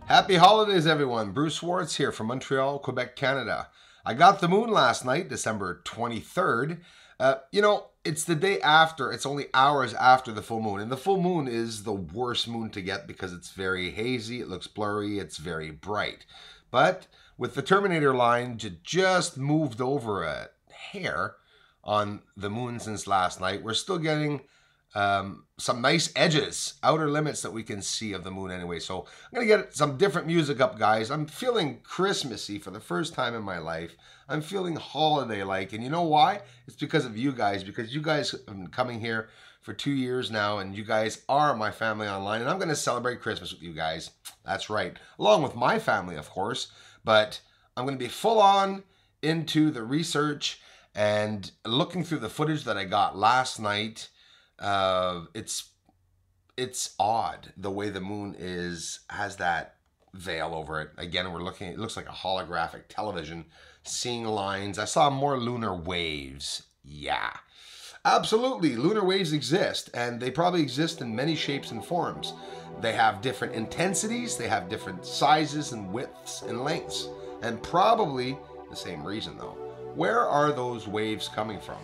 Happy holidays, everyone. Bruce Swartz here from Montreal, Quebec, Canada. I got the moon last night, December 23rd. It's the day after. It's only hours after the full moon. And the full moon is the worst moon to get because it's very hazy, it looks blurry, it's very bright. But with the Terminator line just moved over a hair on the moon since last night, we're still getting some nice edges, outer limits that we can see of the moon anyway. So I'm going to get some different music up, guys. I'm feeling Christmassy for the first time in my life. I'm feeling holiday-like. And you know why? It's because of you guys. Because you guys have been coming here for 2 years now. And you guys are my family online. And I'm going to celebrate Christmas with you guys. That's right. Along with my family, of course. But I'm going to be full on into the research and looking through the footage that I got last night. It's odd the way the moon has that veil over it. Again, we're looking, it looks like a holographic television, seeing lines. I saw more lunar waves. Yeah, absolutely. Lunar waves exist, and they probably exist in many shapes and forms. They have different intensities, they have different sizes and widths and lengths, and probably the same reason though. Where are those waves coming from?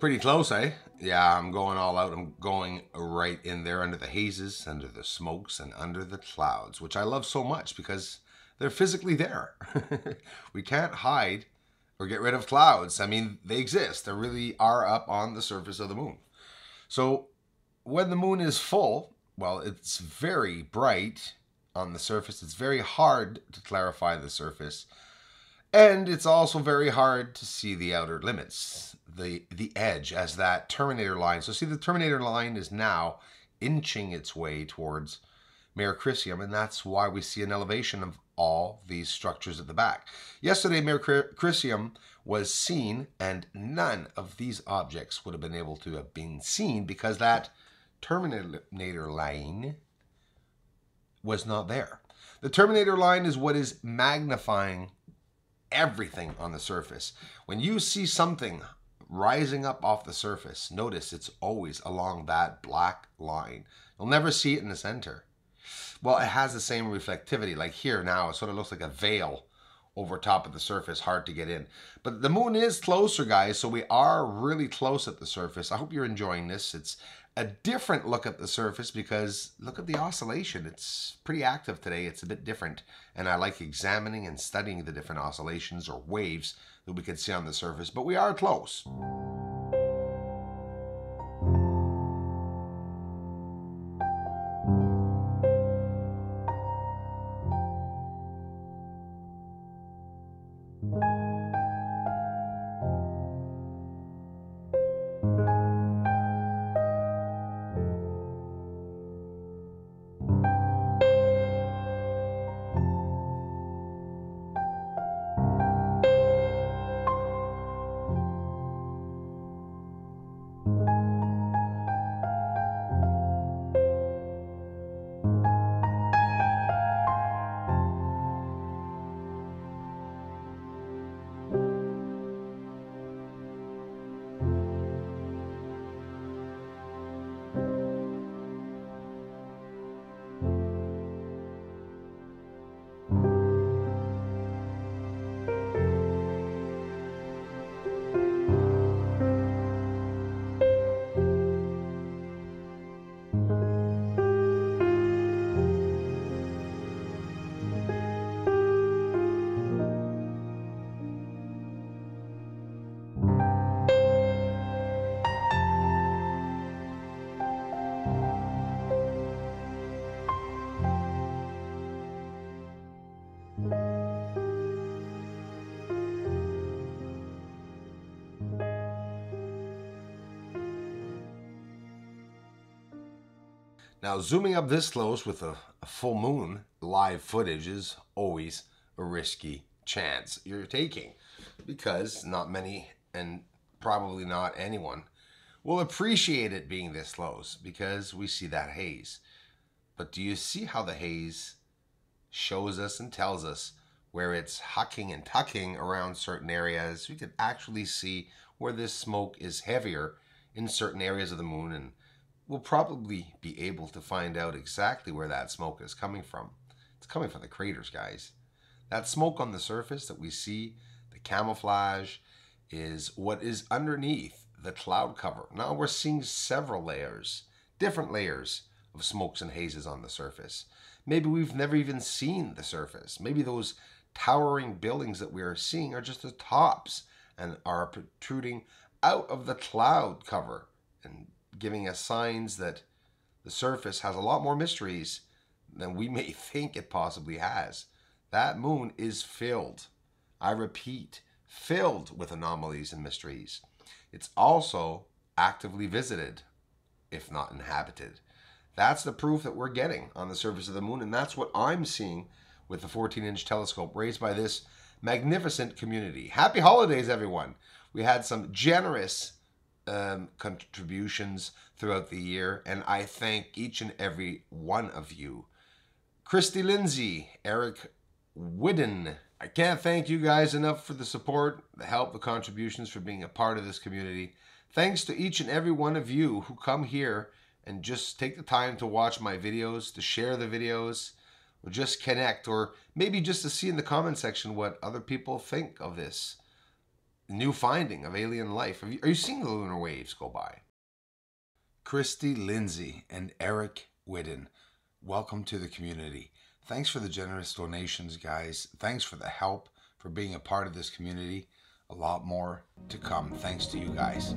Pretty close, eh? Yeah, I'm going all out. I'm going right in there under the hazes, under the smokes, and under the clouds, which I love so much because they're physically there. We can't hide or get rid of clouds. I mean, they exist. They really are up on the surface of the moon. So when the moon is full, well, it's very bright on the surface. It's very hard to clarify the surface. And it's also very hard to see the outer limits, the edge as that terminator line. So see, the terminator line is now inching its way towards Mare Crisium, and that's why we see an elevation of all these structures at the back. Yesterday, Mare Crisium was seen, and none of these objects would have been able to have been seen because that terminator line was not there. The terminator line is what is magnifying everything on the surface. When you see something rising up off the surface, notice it's always along that black line. You'll never see it in the center. Well, it has the same reflectivity. Like here now, it sort of looks like a veil over top of the surface, hard to get in. But the moon is closer, guys, so we are really close at the surface. I hope you're enjoying this. It's a different look at the surface because look at the oscillation. It's pretty active today. It's a bit different. And I like examining and studying the different oscillations or waves that we can see on the surface. But we are close. Now, zooming up this close with a full moon live footage is always a risky chance you're taking because not many, and probably not anyone, will appreciate it being this close because we see that haze. But do you see how the haze shows us and tells us where it's hucking and tucking around certain areas? We can actually see where this smoke is heavier in certain areas of the moon, and we'll probably be able to find out exactly where that smoke is coming from. It's coming from the craters, guys. That smoke on the surface that we see, the camouflage, is what is underneath the cloud cover. Now we're seeing several layers, different layers of smokes and hazes on the surface. Maybe we've never even seen the surface. Maybe those towering buildings that we are seeing are just the tops and are protruding out of the cloud cover and giving us signs that the surface has a lot more mysteries than we may think it possibly has. That moon is filled, I repeat, filled with anomalies and mysteries. It's also actively visited, if not inhabited. That's the proof that we're getting on the surface of the moon, and that's what I'm seeing with the 14-inch telescope raised by this magnificent community. Happy holidays, everyone. We had some generous contributions throughout the year, and I thank each and every one of you. CHRISTIE, LINDSAY, Eric, WHIDDEN. I can't thank you guys enough for the support, the help, the contributions, for being a part of this community. Thanks to each and every one of you who come here and just take the time to watch my videos, to share the videos, or just connect, or maybe just to see in the comment section what other people think of this new finding of alien life. Are you seeing the lunar waves go by? CHRISTIE, LINDSAY, and Eric, WHIDDEN, welcome to the community. Thanks for the generous donations, guys. Thanks for the help, for being a part of this community. A lot more to come thanks to you guys.